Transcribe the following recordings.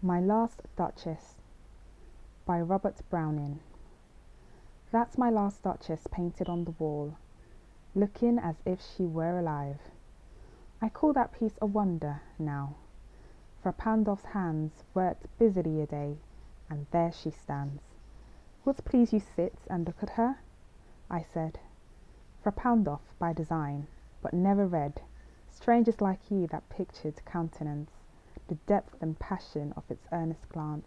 My Last Duchess by Robert Browning. That's my last Duchess painted on the wall, looking as if she were alive. I call that piece a wonder, now. Fra Pandolf's hands worked busily a day, and there she stands. Will't please you sit and look at her? I said. Fra Pandolf by design, but never read. Strangers like you that pictured countenance, the depth and passion of its earnest glance.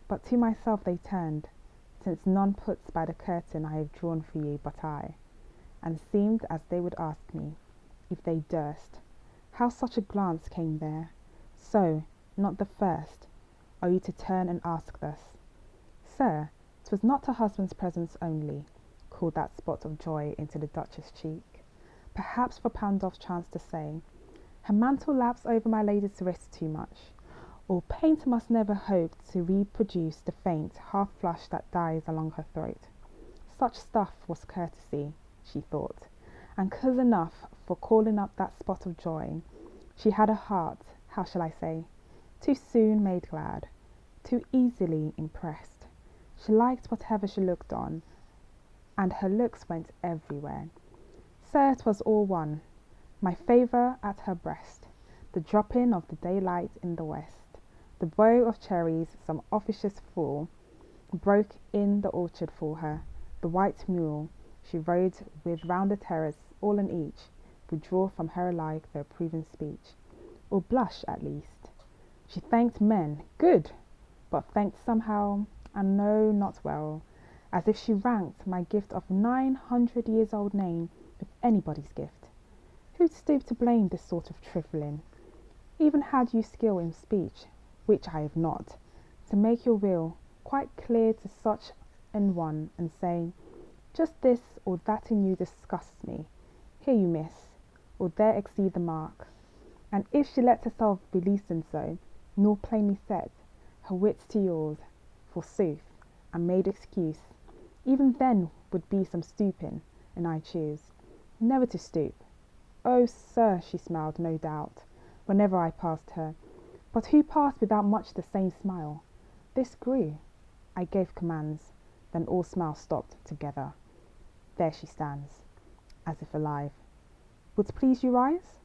But to myself they turned, since none puts by the curtain I have drawn for you but I, and seemed as they would ask me, if they durst, how such a glance came there. So, not the first, are you to turn and ask thus? Sir, 'twas not a husband's presence only called that spot of joy into the Duchess' cheek. Perhaps for Pandolf chanced to say, her mantle laps over my lady's wrist too much, or paint must never hope to reproduce the faint half-flush that dies along her throat. Such stuff was courtesy, she thought, and 'cause enough for calling up that spot of joy. She had a heart, how shall I say, too soon made glad, too easily impressed. She liked whatever she looked on, and her looks went everywhere. Sir, 'twas all one, my favour at her breast, the dropping of the daylight in the west, the bow of cherries some officious fool broke in the orchard for her, the white mule she rode with round the terrace, all and each would draw from her alike the approving speech, or blush at least. She thanked men, good, but thanked somehow, and know not well, as if she ranked my gift of 900-years-old name with anybody's gift. Who'd stoop to blame this sort of trifling? Even had you skill in speech, which I have not, to make your will quite clear to such an one, and say, just this or that in you disgusts me, here you miss, or there exceed the mark. And if she let herself be loosened so, nor plainly said her wits to yours, forsooth, and made excuse, even then would be some stooping, and I choose never to stoop. Oh, sir, she smiled, no doubt, whenever I passed her, but who passed without much the same smile? This grew. I gave commands, then all smiles stopped together. There she stands, as if alive. Would't please you rise?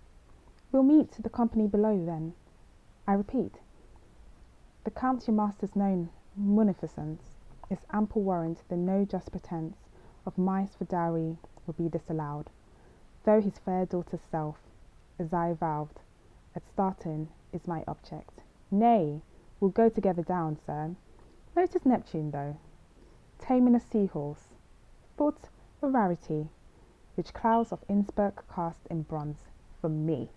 We'll meet the company below, then. I repeat, the Count your master's known munificence is ample warrant that no just pretence of mice for dowry will be disallowed, though his fair daughter's self, as I vowed at starting, is my object. Nay, we'll go together down, sir. Notice Neptune, though, taming a sea-horse, thought a rarity, which clouds of Innsbruck cast in bronze, for me.